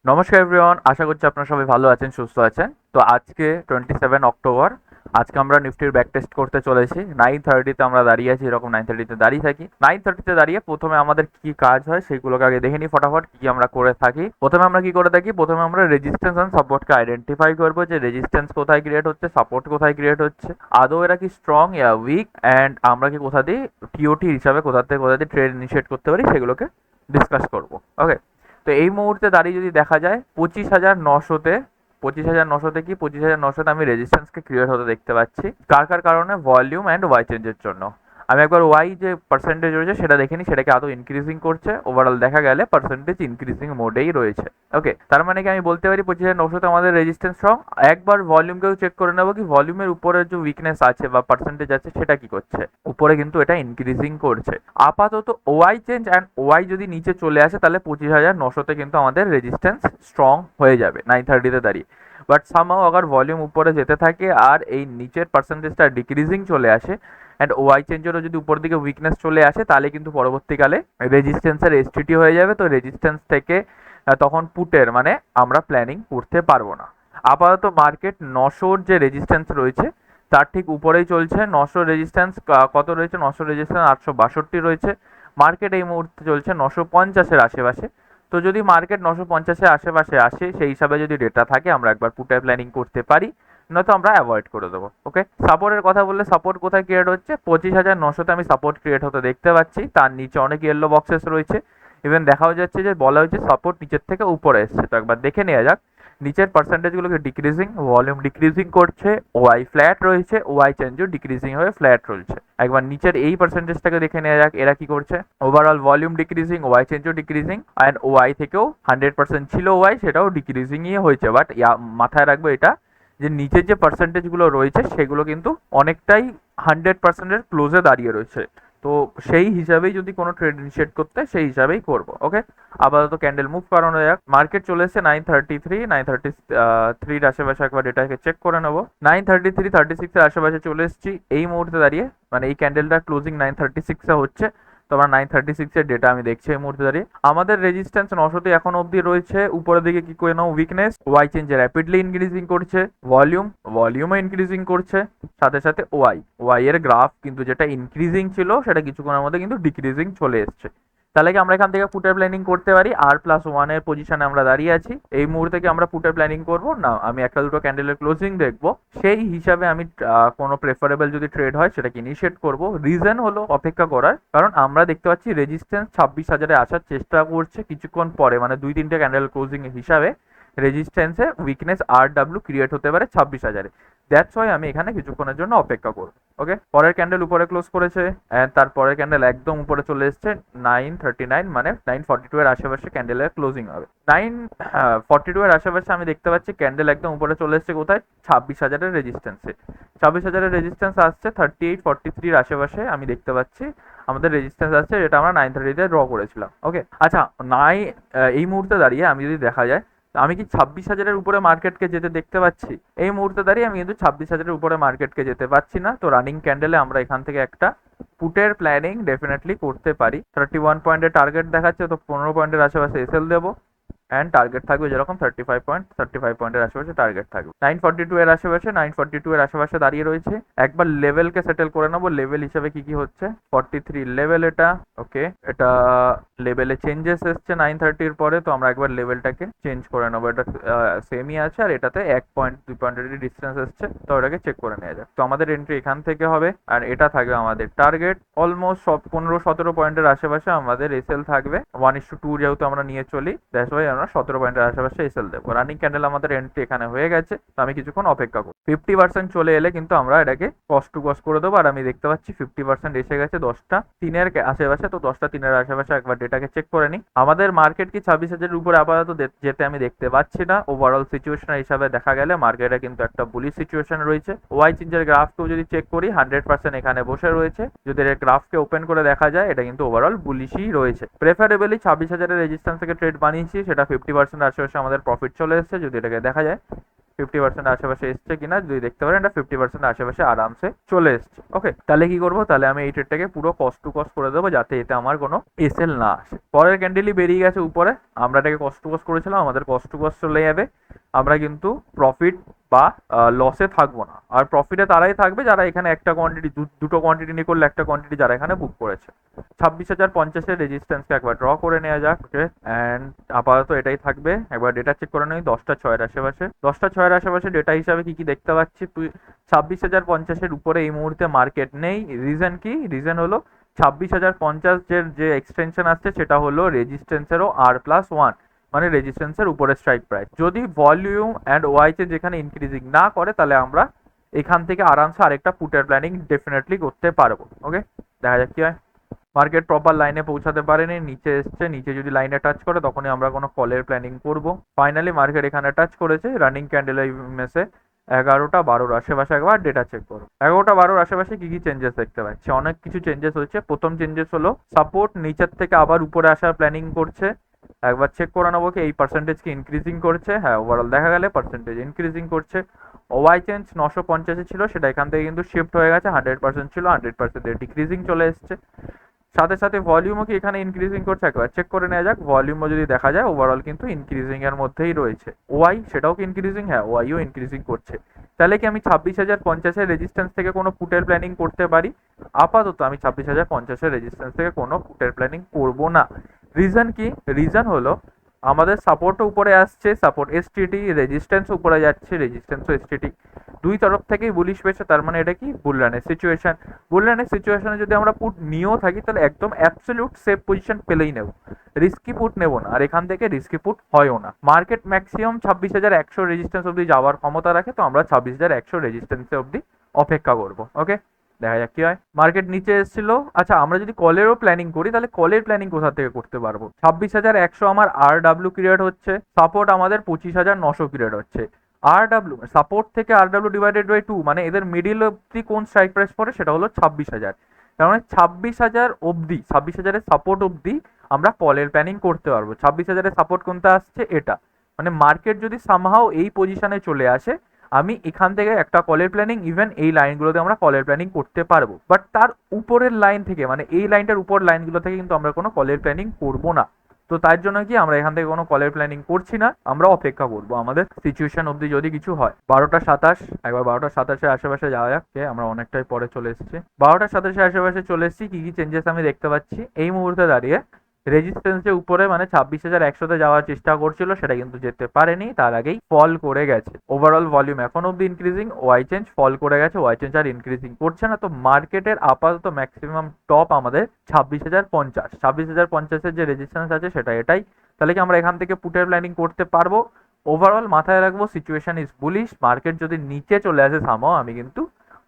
নমস্কার এভরিওয়ান, আশা করছি আপনারা সবাই ভালো আছেন, সুস্থ আছেন। তো আজকে 27 অক্টোবর, আজকে আমরা নিফটির ব্যাক টেস্ট করতে চলেছি। 9:30-তে আমরা দাঁড়িয়ে আছি, এরকম 9:30-তে দাঁড়িয়ে থাকি। 9:30-তে দাঁড়িয়ে প্রথমে আমাদের কি কাজ হয় সেগুলোকে আগে দেখে নিই ফটাফট, কি আমরা করে থাকি। প্রথমে আমরা কি করে থাকি, প্রথমে আমরা রেজিস্ট্যান্স অ্যান্ড সাপোর্টকে আইডেন্টিফাই করবো, যে রেজিস্ট্যান্স কোথায় ক্রিয়েট হচ্ছে, সাপোর্ট কোথায় ক্রিয়েট হচ্ছে, আদৌ এরা কি স্ট্রং ইয়া উইক, অ্যান্ড আমরা কি কোথা দিয়ে টিওটি হিসাবে কোথা থেকে কোথা দিয়ে ট্রেড ইনিশিয়েট করতে পারি সেগুলোকে ডিসকাস করবো। ওকে, তো এই মুহূর্তে দাঁড়িয়ে যদি দেখা যায় 25,900-তে, 25,900-তে কি 25,900-তে আমি রেজিস্ট্যান্সকে ক্রিয়েট হতে দেখতে পাচ্ছি। কার কার কারণে? ভলিউম অ্যান্ড ওয়াই চেঞ্জের জন্য। আমি একবার ওয়াই যে পার্সেন্টেজ রয়েছে সেটা দেখে নিই, সেটাকে আদৌ ইনক্রিজিং করছে। ওভারঅল দেখা গেলে পার্সেন্টেজ ইনক্রিজিং মোডেই রয়েছে। ওকে, তার মানে কি আমি বলতে পারি 25,900-তে আমাদের রেজিস্ট্যান্স স্ট্রং। একবার ভলিউমকেও চেক করে নেবো, কি ভলিউমের উপরের যে উইকনেস আছে বা পার্সেন্টেজ আছে সেটা কি করছে, উপরে কিন্তু এটা ইনক্রিজিং করছে। আপাতত ওয়াই চেঞ্জ অ্যান্ড ওয়াই যদি নিচে চলে আসে তাহলে 25,900-তে কিন্তু আমাদের রেজিস্ট্যান্স স্ট্রং হয়ে যাবে 9:30-তে দাঁড়িয়ে। বাট সামহাও আবার ভলিউম উপরে যেতে থাকে আর এই নিচের পার্সেন্টেজটা ডিক্রিজিং চলে আসে, অ্যান্ড ওয়াই চেঞ্জেরও যদি উপর দিকে উইকনেস চলে আসে, তাহলে কিন্তু পরবর্তীকালে রেজিস্ট্যান্সের এসটিটি হয়ে যাবে। তো রেজিস্ট্যান্স থেকে তখন পুটের মানে আমরা প্ল্যানিং করতে পারবো না। আপাতত মার্কেট 900-র যে রেজিস্ট্যান্স রয়েছে তার ঠিক উপরেই চলছে। 900 রেজিস্ট্যান্স কত রয়েছে? 900 রেজিস্ট্যান্স 862 রয়েছে। মার্কেট এই মুহূর্তে চলছে 950-এর আশেপাশে। তো যদি মার্কেট 950-এর আশেপাশে আসে, সেই হিসাবে যদি ডেটা থাকে আমরা একবার পুটের প্ল্যানিং করতে পারি, নয়তো আমরা অ্যাভয়েড করে দেবো। ওকে, সাপোর্টের কথা বললে সাপোর্ট কোথায় ক্রিয়েট হচ্ছে? 25,900-তে আমি সাপোর্ট ক্রিয়েট হতে দেখতে পাচ্ছি। তার নিচে অনেক ইয়েলো বক্সেস রয়েছে। ইভেন দেখাও যাচ্ছে যে বলা হয়েছে সাপোর্ট নিচের থেকে উপরে এসছে। তো একবার দেখে নেওয়া যাক নিচের পার্সেন্টেজগুলোকে। ডিক্রিজিং, ভলিউম ডিক্রিজিং করছে, ওয়াই ফ্ল্যাট রয়েছে, ওয়াই চেঞ্জও ডিক্রিজিং হয়ে ফ্ল্যাট রয়েছে। একবার নিচের এই পার্সেন্টেজটাকে দেখে নেওয়া যাক, এরা কি করছে। ওভারঅল ভলিউম ডিক্রিজিং, ওয়াই চেঞ্জও ডিক্রিজিং, অ্যান্ড ওয়াই থেকেও 100% ছিল ওয়াই, সেটাও ডিক্রিজিংই হয়েছে। বাট মাথায় রাখবো এটা, যে নিচের যে পার্সেন্টেজগুলো রয়েছে সেগুলো কিন্তু অনেকটাই 100%-এর ক্লোজে দাঁড়িয়ে রয়েছে। তো সেই হিসাবেই যদি কোনো ট্রেড ইনিশিয়েট করতে সেই হিসাবেই করবো। ওকে, আপাতত ক্যান্ডেল মুভ করানো যাক। মার্কেট চলে এসেছে 9:33, 9:33-র আশেপাশে একবার এটাকে চেক করে নেবো। 9:33, 36-এর আশেপাশে চলে এসেছি এই মুহূর্তে দাঁড়িয়ে, মানে এই ক্যান্ডেলটা ক্লোজিং 9:36-এ হচ্ছে। তো আমার 9:36-এর ডেটা আমি দেখছি এই মুহূর্তে দাঁড়িয়ে। আমাদের রেজিস্ট্যান্স 900-তে এখন অবধি রয়েছে। উপরের দিকে কি করে now weakness, Y change rapidly increasing করছে, ভলিউমও ইনক্রিজিং করছে, সাথে সাথে ওয়াই এর গ্রাফ কিন্তু যেটা ইনক্রিজিং ছিল সেটা কিছুক্ষণের মধ্যে কিন্তু ডিক্রিজিং চলে এসছে। তাহলে কি আমরা এখান থেকে পুটের প্ল্যানিং করতে পারি? R+1-এর পজিশনে আমরা দাঁড়িয়ে আছি। এই মুহূর্তে কি আমরা পুটের প্ল্যানিং করবো না? আমি একটা দুটো ক্যান্ডেলের ক্লোজিং দেখবো, সেই হিসাবে আমি কোনো প্রেফারেবল যদি ট্রেড হয় সেটাকে ইনিশিয়েট করব। রিজন হলো অপেক্ষা করার, কারণ আমরা দেখতে পাচ্ছি রেজিস্ট্যান্স 26,000-এ আসার চেষ্টা করছে কিছুক্ষণ পরে, মানে 2-3টে ক্যান্ডেল ক্লোজিং হিসাবে রেজিস্ট্যান্সে উইকনেস R/W ক্রিয়েট হতে পারে 26,000-এ। দ্যাটস ওয়াই আমি এখানে কিছুক্ষণের জন্য অপেক্ষা করব। ওকে, পরের ক্যান্ডেল উপরে ক্লোজ করেছে, অ্যান্ড তার পরের ক্যান্ডেল একদম উপরে চলে এসছে 9:39, মানে 9:42-এর আশেপাশে ক্যান্ডেলের ক্লোজিং হবে। 9:42-এর আশেপাশে আমি দেখতে পাচ্ছি ক্যান্ডেল একদম উপরে চলে এসছে কোথায়? 26,000-এর রেজিস্ট্যান্সে। 26,000-এর রেজিস্ট্যান্স আসছে 38-43-র আশেপাশে আমি দেখতে পাচ্ছি আমাদের রেজিস্ট্যান্স আসছে, যেটা আমরা 9:30-তে ড্র করেছিলাম। ওকে, আচ্ছা, এই মুহূর্তে দাঁড়িয়ে আমি যদি দেখা যায় আমি কি 26,000-এর উপরে মার্কেটকে যেতে দেখতে পাচ্ছি? এই মুহূর্তে দাঁড়িয়ে আমি কিন্তু 26,000-এর উপরে মার্কেটকে যেতে পাচ্ছি না। তো রানিং ক্যান্ডেলে আমরা এখান থেকে একটা পুটের প্ল্যানিং ডেফিনেটলি করতে পারি। 31 পয়েন্টের টার্গেট দেখাচ্ছে, তো 15 পয়েন্টের আশেপাশে এসএল দেবো, অ্যান্ড টার্গেট থাকবে যেরকম 35 পয়েন্টের আশেপাশে টার্গেট থাকবে। 942-এর আশেপাশে দাঁড়িয়ে রয়েছে। একবার লেভেলকে সেটেল করে নেবো, লেভেল হিসেবে কি কি হচ্ছে। 43 লেভেল এটা। ওকে, এটা লেভেলে চেঞ্জেস এসছে 9:30-র পরে, তো আমরা একবার লেভেলটাকে চেঞ্জ করে নেবো। এটা সেমই আছে, আর এটাতে 1.2 পয়েন্টের ডিস্টেন্স এসছে, তো ওটাকে চেক করে নেওয়া যাক। তো আমাদের এন্ট্রি এখান থেকে হবে, আর এটা থাকবে আমাদের টার্গেট। অলমোস্ট সব 15-17 পয়েন্টের আশেপাশে আমাদের এসএল থাকবে। 1:2 যেহেতু আমরা নিয়ে চলি, দ্যাটস ওয়াই আমরা 17 পয়েন্টের আশেপাশে এসএল দেবো। রানিং ক্যান্ডেল আমাদের এন্ট্রি এখানে হয়ে গেছে, তো আমি কিছুক্ষণ অপেক্ষা করব। 50% চলে এলে কিন্তু আমরা এটাকে কস্ট টু কস্ট করে দেবো। আর আমি দেখতে পাচ্ছি 50% এসে গেছে 10:03-এর আশেপাশে। তো 10:03-এর আশেপাশে একবার ডেটাকে চেক করে নিই। আমাদের মার্কেট কি 26,000-এর উপরে আপাতত যেতে আমি দেখতে পাচ্ছি না। ওভারঅল সিচুয়েশন হিসাবে দেখা গেলে মার্কেটে কিন্তু একটা বুলিশ সিচুয়েশন রয়েছে। ওয়াই চেঞ্জের গ্রাফকেও যদি চেক করি 100% এখানে বসে রয়েছে। যদি এর গ্রাফকে ওপেন করে দেখা যায়, এটা কিন্তু ওভারঅল বুলিশই রয়েছে। প্রেফারেবলি 26,000-এর রেজিস্ট্যান্স থেকে ট্রেড বানিয়েছি, সেটা 50% আশেপাশে আমাদের প্রফিট চলে এসেছে। যদি এটাকে দেখা যায় 50% আশেপাশে এসছে কিনা যদি দেখতে পারেন, এটা 50% আশেপাশে আরামসে চলে এসছে। ওকে, তাহলে কি করবো, তাহলে আমি এই ট্রেডটাকে পুরো কস্ট টু কস্ট করে দেবো, যাতে এতে আমার কোনো এসএল না আসে। পরের ক্যান্ডেলই বেরিয়ে গেছে উপরে, আমরা এটাকে কস্ট টু কস্ট করেছিলাম, আমাদের কস্ট টু কস্ট চলে যাবে, আমরা কিন্তু প্রফিট বা লসে থাকবো না। আর প্রফিটে তারাই থাকবে যারা এখানে একটা কোয়ান্টিটি, দুটো কোয়ান্টিটি নিয়ে করলে একটা কোয়ান্টিটি যারা এখানে বুক করেছে। 26,050-এর রেজিস্ট্যান্সকে একবার ড্র করে নেওয়া যাক। ওকে, অ্যান্ড আপাতত এটাই থাকবে। একবার ডেটা চেক করে নিই 10টা 6-এর আশেপাশে। 10টা 6-এর আশেপাশে ডেটা হিসাবে কি কি দেখতে পাচ্ছি, 26,050-এর উপরে এই মুহূর্তে মার্কেট নেই। রিজন কি? রিজন হলো 26,050-এর যে এক্সটেনশন আসছে সেটা হলো রেজিস্ট্যান্সেরও R+1, মানে রেজিস্ট্যান্সের উপরে স্ট্রাইক প্রাইস। যদি ভলিউম অ্যান্ড ওয়াইচে যেখানে ইনক্রিজিং না করে, তাহলে আমরা এখান থেকে আরামসে আরেকটা পুটের প্ল্যানিং ডেফিনেটলি করতে পারবো। ওকে, দেখা যাক কি হয়। মার্কেট প্রপার লাইনে পৌঁছাতে পারেনি, নিচে এসছে, নিচে যদি লাইনে টাচ করে তখনই আমরা কোনো কলের প্ল্যানিং করব। ফাইনালি মার্কেট এখানে টাচ করেছে, রানিং ক্যান্ডেল মেসে 11টা 12-র আশেপাশে একবার ডেটা চেক করো। 11টা 12-র আশেপাশে কি কি চেঞ্জেস দেখতে পাচ্ছি, অনেক কিছু চেঞ্জেস হচ্ছে। প্রথম চেঞ্জেস হলো সাপোর্ট নিচের থেকে আবার উপরে আসার প্ল্যানিং করছে। একবার চেক করে নেবো কি এই পার্সেন্টেজ কি ইনক্রিজিং করছে। হ্যাঁ, ওভারঅল দেখা গেলে পার্সেন্টেজ ইনক্রিজিং করছে। ওয়াই চেঞ্জ 950-এ ছিল, সেটা এখান থেকে কিন্তু শিফট হয়ে গেছে, 100% ছিল, 100% ডিক্রিজিং চলে এসছে। সাথে সাথে ভলিউমও কি এখানে ইনক্রিজিং করছে, একবার চেক করে নেওয়া যাক। ভলিউমও যদি দেখা যায় ওভারঅল কিন্তু ইনক্রিজিং এর মধ্যেই রয়েছে। ওয়াই সেটাও কি ইনক্রিজিং? হ্যাঁ, ওয়াইও ইনক্রিজিং করছে। তাহলে কি আমি 26,050-এর রেজিস্ট্যান্স থেকে কোনো পুটের প্ল্যানিং করতে পারি? আপাতত আমি 26,050-এর রেজিস্ট্যান্স থেকে কোনো পুটের প্ল্যানিং করব না। রিজন কি? রিজন হলো আমাদের সাপোর্টও উপরে আসছে, সাপোর্ট এসটিটি, রেজিস্ট্যান্স উপরে যাচ্ছে, রেজিস্ট্যান্সও এসটিটি, দুই তরফ থেকেই বুলিশ পেয়েছে। তার মানে এটা কি? বুলরানের সিচুয়েশন। বুলরানের সিচুয়েশনে যদি আমরা পুট নিয়েও থাকি, তাহলে একদম অ্যাবসলিউট সেফ পজিশন পেলেই নেব, রিস্কি পুট নেব না। আর এখান থেকে রিস্কি পুট হয়ও না। মার্কেট ম্যাক্সিমাম 26,100 রেজিস্ট্যান্স অব্দি যাওয়ার ক্ষমতা রাখে, তো আমরা 26,100 রেজিস্ট্যান্সে অব্দি অপেক্ষা করবো। ওকে, দেখা যাক কি হয়। মার্কেট নিচে এসেছিল। আচ্ছা, আমরা যদি কলেরও প্ল্যানিং করি, তাহলে কলের প্ল্যানিং কোথা থেকে করতে পারবো? 26,100 আমার RW ক্রিয়েট হচ্ছে, সাপোর্ট আমাদের 25,900 ক্রিয়েট হচ্ছে। RW সাপোর্ট থেকে RW ডিভাইডেড বাই 2, মানে এদের মিডিল অব্দি কোন স্ট্রাইক প্রাইস পড়ে সেটা হলো 26,000। তার মানে 26,000 অব্দি, 26,000-এর সাপোর্ট অব্দি আমরা কলের প্ল্যানিং করতে পারবো। 26,000-এর সাপোর্ট কোনটা আসছে? এটা। মানে মার্কেট যদি সামহাও এই পজিশনে চলে আসে, আমি এখান থেকে একটা কলের প্ল্যানিং, ইভেন এই লাইনগুলোতে আমরা কলের প্ল্যানিং করতে পারবো। বাট তার উপরের লাইন থেকে, মানে এই লাইনটার উপর লাইনগুলো থেকে কিন্তু আমরা কোনো কলের প্ল্যানিং করবো না। তো তার জন্য কি আমরা এখান থেকে কোনো কলের প্ল্যানিং করছি না, আমরা অপেক্ষা করবো আমাদের সিচুয়েশন অবধি যদি কিছু হয়। 12টা 27, একবার 12টা 27-এর আশেপাশে যাওয়া যাক। আমরা অনেকটাই পরে চলে এসেছি। 12টা 27-এর আশেপাশে চলে এসেছি। কি কি চেঞ্জেস আমি দেখতে পাচ্ছি এই মুহূর্তে দাঁড়িয়ে? রেজিস্ট্যান্সের উপরে মানে 26,100-তে যাওয়ার চেষ্টা করছিল, সেটা কিন্তু যেতে পারেনি, তার আগেই ফল করে গেছে। ওভারঅল ভলিউম এখন অব্দি ইনক্রিজিং, ওয়াই চেঞ্জ ফল করে গেছে, ওয়াই চেঞ্জ আর ইনক্রিজিং করছে না। তো মার্কেটের আপাতত ম্যাক্সিমাম টপ আমাদের 26,050। 26,050-এর যে রেজিস্ট্যান্স আছে সেটা এটাই। তাহলে কি আমরা এখান থেকে পুটের প্ল্যানিং করতে পারবো? ওভারঅল মাথায় রাখবো সিচুয়েশন ইজ বুলিশ। মার্কেট যদি নিচে চলে আসে সামহাও, আমি কিন্তু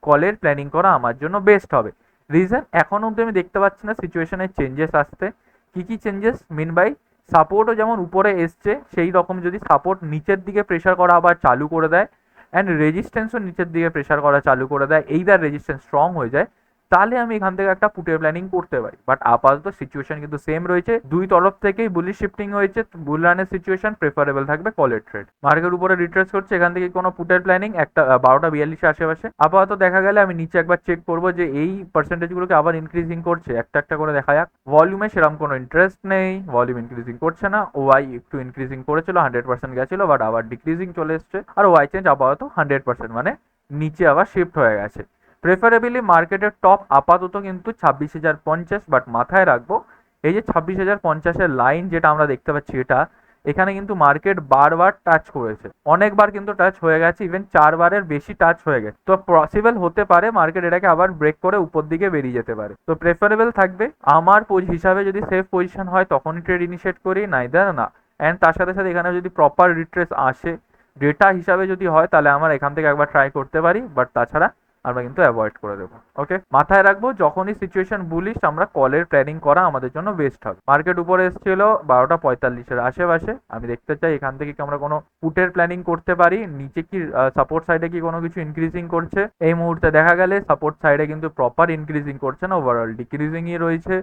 কলের প্ল্যানিং করা আমার জন্য বেস্ট হবে। রিজন এখন অব্দি আমি দেখতে পাচ্ছি না সিচুয়েশনের চেঞ্জেস আসতে। কি কি চেঞ্জেস মিন বাই? সাপোর্টও যেমন উপরে এসছে, সেই রকম যদি সাপোর্ট নিচের দিকে প্রেশার করা আবার চালু করে দেয়, অ্যান্ড রেজিস্ট্যান্সও নিচের দিকে প্রেশার করা চালু করে দেয়, এইদার রেজিস্ট্যান্স স্ট্রং হয়ে যায়, তাহলে আমি এখান থেকে একটা পুটের প্ল্যানিং করতে পারি। বাট আপাতত সিচুয়েশন কিন্তু সেম রয়েছে, দুই তরফ থেকেই বুলিশ শিফটিং হয়েছে। বুল রানের সিচুয়েশন প্রেফারেবল থাকবে কলের ট্রেড। মার্কেট উপরে রিট্রেস করছে, এখান থেকে কোনো পুটের প্ল্যানিং একটা 12টা 42-এর আশেপাশে। আপাতত দেখা গেলে আমি নিচে একবার চেক করবো যে এই পার্সেন্টেজগুলোকে আবার ইনক্রিজিং করছে, একটা একটা করে দেখা যাক। ভলিউমে সেরকম কোনো ইন্টারেস্ট নেই, ভলিউম ইনক্রিজিং করছে না। ওয়াই একটু ইনক্রিজিং করেছিল, 100% গেছিল, বাট আবার ডিক্রিজিং চলে এসছে। আর ওয়াই চেঞ্জ আপাতত 100%, মানে নিচে আবার শিফট হয়ে গেছে। প্রেফারেবলি মার্কেটের টপ আপাতত কিন্তু 26,050, বাট মাথায় রাখবো এই যে 26,050-এর লাইন যেটা আমরা দেখতে পাচ্ছি, এটা এখানে কিন্তু মার্কেট বারবার টাচ করেছে, অনেকবার কিন্তু টাচ হয়ে গেছে, ইভেন 4বারের বেশি টাচ হয়ে গেছে। তো পসিবল হতে পারে মার্কেট এটাকে আবার ব্রেক করে উপর দিকে বেরিয়ে যেতে পারে। তো প্রেফারেবল থাকবে আমার হিসাবে যদি সেফ পজিশন হয় তখনই ট্রেড ইনিশিয়েট করি, নাইদার না। অ্যান্ড তার সাথে সাথে এখানে যদি প্রপার রিট্রেস আসে, ডেটা হিসাবে যদি হয়, তাহলে আমার এখান থেকে একবার ট্রাই করতে পারি, বাট তাছাড়া আমরা কিন্তু অ্যাভয়েড করে দেবো। ওকে, মাথায় রাখবো যখনই সিচুয়েশন বুলিশ, আমরা কলের প্ল্যানিং করা আমাদের জন্য বেস্ট হবে। মার্কেট উপরে এসেছিল 12টা 45-এর আশেপাশে। আমি দেখতে চাই এখান থেকে কি আমরা কোনো পুটের প্ল্যানিং করতে পারি, নিচে কি সাপোর্ট সাইডে কি কোনো কিছু ইনক্রিজিং করছে। এই মুহূর্তে দেখা গেলে সাপোর্ট সাইডে কিন্তু প্রপার ইনক্রিজিং করছে না, ওভারঅল ডিক্রিজিংই রয়েছে।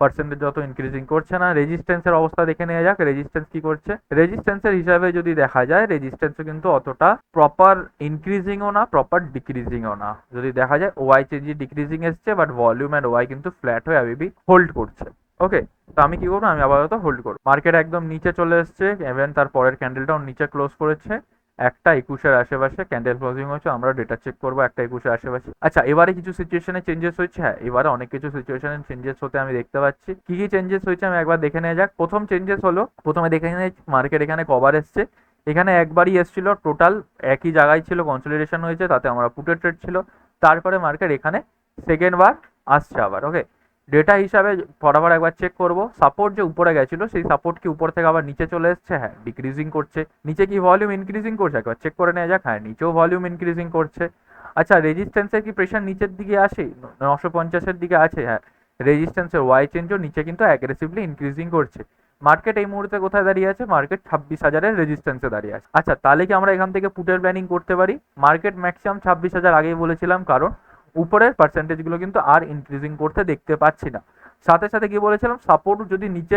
পার্সেন্টেজ যত ইনক্রিজিং করছে না। রেজিস্ট্যান্সের অবস্থা দেখে নেওয়া যাক, রেজিস্ট্যান্স কি করছে। রেজিস্ট্যান্সের হিসাবে যদি দেখা যায়, রেজিস্ট্যান্সও কিন্তু অতটা প্রপার ইনক্রিজিংও না, প্রপার ডিক্রিজিংও না। যদি দেখা যায় ওয়াই চেঞ্জি ডিক্রিজিং এসছে, বাট ভলিউম অ্যান্ড ওয়াই কিন্তু ফ্ল্যাট হয়ে আবিবি হোল্ড করছে। ওকে, তো আমি কি করবো, আমি আপাতত হোল্ড করবো। মার্কেট একদম নিচে চলে এসছে, ইভেন তার পরের ক্যান্ডেলটাও নিচে ক্লোজ করেছে, 1:21 আশেপাশে ক্যান্ডেল ক্লোজিং হচ্ছে। আমরা ডেটা চেক করবো 1:21 আশেপাশে। আচ্ছা, এবারে কিছু সিচুয়েশনে চেঞ্জেস হচ্ছে। হ্যাঁ, এবারে অনেক কিছু সিচুয়েশনে চেঞ্জেস হতে আমি দেখতে পাচ্ছি। কি কি চেঞ্জেস হয়েছে আমি একবার দেখে নেওয়া যাক। প্রথম চেঞ্জেস হলো, প্রথমে দেখে নিই মার্কেট এখানে কভার এসছে, এখানে একবারই এসছিল, টোটাল একই জায়গায় ছিল, কনসলিডেশন হয়েছে, তাতে আমরা পুটের ট্রেড ছিল। তারপরে মার্কেট এখানে সেকেন্ড বার আসছে আবার। ওকে, ডেটা হিসাবে বরাবর একবার চেক করব। সাপোর্ট যে উপরে গেছিল, সেই সাপোর্ট কি উপর থেকে আবার নিচে চলে এসছে? হ্যাঁ, ডিক্রিজিং করছে। নিচে কি ভলিউম ইনক্রিজিং করছে? একবার চেক করে নেওয়া যাক। হ্যাঁ, নিচেও ভলিউম ইনক্রিজিং করছে। আচ্ছা, রেজিস্ট্যান্সের কি প্রেশার নিচের দিকে আসে? 950-এর দিকে আছে। হ্যাঁ, রেজিস্ট্যান্সের ওয়াই চেঞ্জও নিচে কিন্তু অ্যাগ্রেসিভলি ইনক্রিজিং করছে। মার্কেট এই মুহূর্তে কোথায় দাঁড়িয়ে আছে? মার্কেট 26,000-এর রেজিস্ট্যান্সে দাঁড়িয়ে আছে। আচ্ছা, তাহলে কি আমরা এখান থেকে পুটের প্ল্যানিং করতে পারি? মার্কেট ম্যাক্সিমাম 26,000 আগেই বলেছিলাম, কারণ উপরের পার্সেন্টেজগুলো কিন্তু আর ইনক্রিজিং করতে দেখতে পাচ্ছি না। সাথে সাথে কি বলেছিলাম, সাপোর্ট যদি নিচে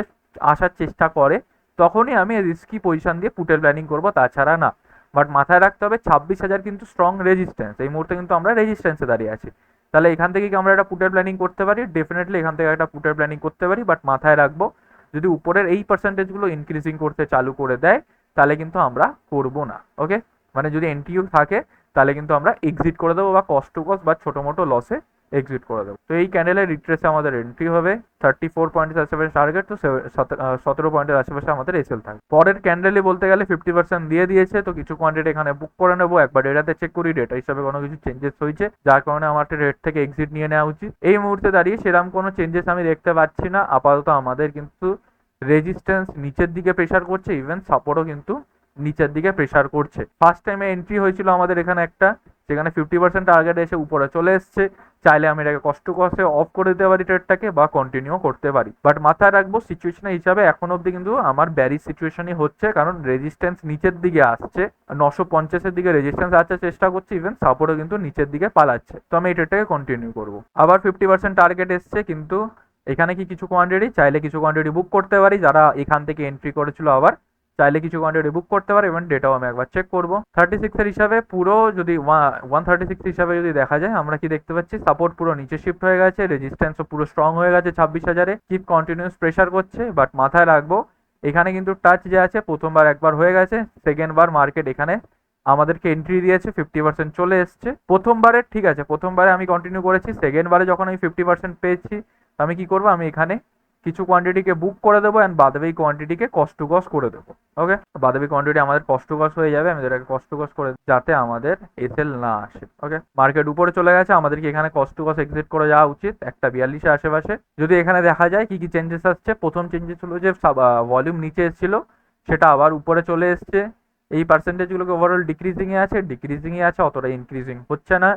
আসার চেষ্টা করে তখনই আমি রিস্কি পজিশন দিয়ে পুটের প্ল্যানিং করব, তাছাড়া না। বাট মাথায় রাখতে হবে 26,000 কিন্তু স্ট্রং রেজিস্ট্যান্স। এই মুহূর্তে কিন্তু আমরা রেজিস্ট্যান্সে দাঁড়িয়ে আছি। তাহলে এখান থেকে কি আমরা একটা পুটের প্ল্যানিং করতে পারি? ডেফিনেটলি এখান থেকে একটা পুটের প্ল্যানিং করতে পারি, বাট মাথায় রাখবো যদি উপরের এই পার্সেন্টেজগুলো ইনক্রিজিং করতে চালু করে দেয় তাহলে কিন্তু আমরা করব না। ওকে, মানে যদি এনটিইউ থাকে তাহলে কিন্তু আমরা এক্সিট করে দেবো, বা কস্ট টু কস্ট বা ছোটো মোটো লসে এক্সিট করে দেবো। তো এই ক্যান্ডেলের রিট্রেসে আমাদের এন্ট্রি হবে 34 পয়েন্টের আশেপাশে টার্গেট, তো 17 পয়েন্টের আশেপাশে আমাদের এসএল থাকবে। পরের ক্যান্ডেলে বলতে গেলে 50% দিয়ে দিয়েছে, তো কিছু কোয়ান্টিটি এখানে বুক করে নেবো। একবার ডেটাতে চেক করি ডেটা হিসাবে কোনো কিছু চেঞ্জেস হয়েছে, যার কারণে আমার রেট থেকে এক্সিট নিয়ে নেওয়া উচিত। এই মুহূর্তে দাঁড়িয়ে সেরকম কোনো চেঞ্জেস আমি দেখতে পাচ্ছি না। আপাতত আমাদের কিন্তু রেজিস্ট্যান্স নিচের দিকে প্রেশার করছে, ইভেন সাপোর্টও কিন্তু নিচের দিকে প্রেশার করছে। ফার্স্ট টাইমে এন্ট্রি হয়েছিল আমাদের এখানে একটা, যেখানে 50% টার্গেট এসে উপরে চলে এসছে। চাইলে আমি এটাকে কষ্ট কষ্টে অফ করে দিতে পারি ট্রেডটাকে, বা কন্টিনিউ করতে পারি। বাট মাথায় রাখবো সিচুয়েশনের হিসাবে এখন অব্দি কিন্তু আমার ব্যারি সিচুয়েশনই হচ্ছে, কারণ রেজিস্ট্যান্স নিচের দিকে আসছে, 950-এর দিকে রেজিস্ট্যান্স আসার চেষ্টা করছে, ইভেন সাপোর্টও কিন্তু নিচের দিকে পালাচ্ছে। তো আমি এই ট্রেডটাকে কন্টিনিউ করবো। আবার 50% টার্গেট এসছে, কিন্তু এখানে কি কিছু কোয়ান্টিটি চাইলে কিছু কোয়ান্টিটি বুক করতে পারি, যারা এখান থেকে এন্ট্রি করেছিল আবার চাইলে কিছু কোয়ান্টিটি বুক করতে পারে। এবং ডেটাও আমি একবার চেক করবো। 36-এর হিসাবে পুরো যদি 136 হিসাবে যদি দেখা যায়, আমরা কি দেখতে পাচ্ছি, সাপোর্ট পুরো নিচে শিফট হয়ে গেছে, রেজিস্ট্যান্সও পুরো স্ট্রং হয়ে গেছে 26,000-এ। কিপ কন্টিনিউস প্রেশার করছে, বাট মাথায় রাখবো এখানে কিন্তু টাচ যে আছে, প্রথমবার একবার হয়ে গেছে, সেকেন্ড বার মার্কেট এখানে আমাদেরকে এন্ট্রি দিয়েছে, 50% চলে এসছে। প্রথমবারে ঠিক আছে, প্রথমবারে আমি কন্টিনিউ করেছি, সেকেন্ড বারে যখন আমি 50% পেয়েছি, আমি কি করবো, আমি এখানে কিছু কোয়ান্টিটিকে বুক করে দেবো, অ্যান্ড বাদবাকি কোয়ান্টিটিকে কস্ট টু কস্ট করে দেবো। ওকে, বাদবাকি কোয়ান্টিটি আমাদের কস্ট টু কস্ট হয়ে যাবে, আমি এটাকে কস্ট টু কস্ট করে, যাতে আমাদের এসএল না আসে। ওকে, মার্কেট উপরে চলে গেছে, আমাদেরকে এখানে কস্ট টু কস্ট এক্সিট করে যাওয়া উচিত 1:42 আশেপাশে। যদি এখানে দেখা যায় কি কি চেঞ্জেস আসছে, প্রথম চেঞ্জেস হলো যে ভলিউম নিচে এসেছিল, সেটা আবার উপরে চলে এসছে। এই পার্সেন্টেজগুলোকে ওভারঅল ডিক্রিজিংয়ে আছে, অতটা ইনক্রিজিং হচ্ছে না।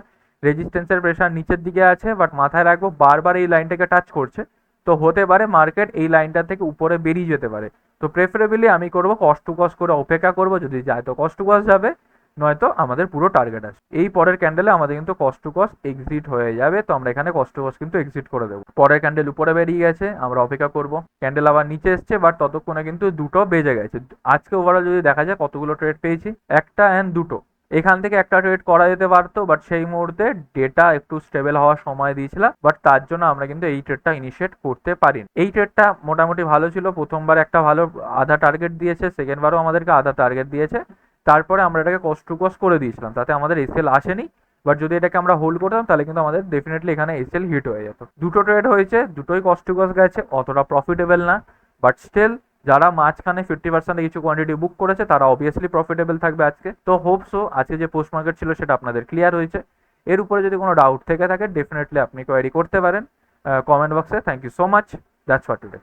রেজিস্ট্যান্সের প্রেশার নিচের দিকে আছে, বাট মাথায় রাখবো বারবার এই লাইনটাকে টাচ করছে, তো হতে পারে মার্কেট এই লাইনটা থেকে উপরে বেরিয়ে যেতে পারে। তো প্রেফারেবলি আমি করব কস্ট টু কস্ট করে অপেক্ষা করব, যদি যায় তো কস্ট টু কস্ট যাবে, নয়তো আমাদের পুরো টার্গেট আসবে। এই পরের ক্যান্ডেলে আমাদের কিন্তু কস্ট টু কস্ট এক্সিট হয়ে যাবে, তো আমরা এখানে কস্ট টু কস্ট কিন্তু এক্সিট করে দেবো। পরের ক্যান্ডেল উপরে বেরিয়ে গেছে, আমরা অপেক্ষা করব। ক্যান্ডেল আবার নিচে এসছে, বাট ততক্ষণে কিন্তু দুটো বেজে গেছে। আজকে ওভারঅল যদি দেখা যায় কতগুলো ট্রেড পেয়েছি, একটা অ্যান্ড দুটো। এখান থেকে একটা ট্রেড করা যেতে পারতো, বাট সেই মুহূর্তে ডেটা একটু স্টেবল হওয়ার সময় দিয়েছিলাম, বাট তার জন্য আমরা কিন্তু এই ট্রেডটা ইনিশিয়েট করতে পারি। এই ট্রেডটা মোটামুটি ভালো ছিল, প্রথমবার একটা ভালো আধা টার্গেট দিয়েছে, সেকেন্ড বারও আমাদেরকে আধা টার্গেট দিয়েছে, তারপরে আমরা এটাকে কস্ট টু কস্ট করে দিয়েছিলাম, তাতে আমাদের এসএল আসেনি। বাট যদি এটাকে আমরা হোল্ড করতাম তাহলে কিন্তু আমাদের ডেফিনেটলি এখানে এসএল হিট হয়ে যেত। দুটো ট্রেড হয়েছে, দুটোই কস্ট টু কস্ট গেছে, অতটা প্রফিটেবল না, বাট স্টিল যারা মাঝখানে 50% কিছু কোয়ান্টিটি বুক করেছে তারা অবভিয়াসলি প্রফিটেবল থাকবে আজকে। তো হোপসো আজকে যে পোস্ট মার্কেট ছিল সেটা আপনাদের ক্লিয়ার হয়েছে। এর উপরে যদি কোনো ডাউট থেকে থাকে ডেফিনেটলি আপনি কোয়ারি করতে পারেন কমেন্ট বক্সে। Thank you so much, that's what today.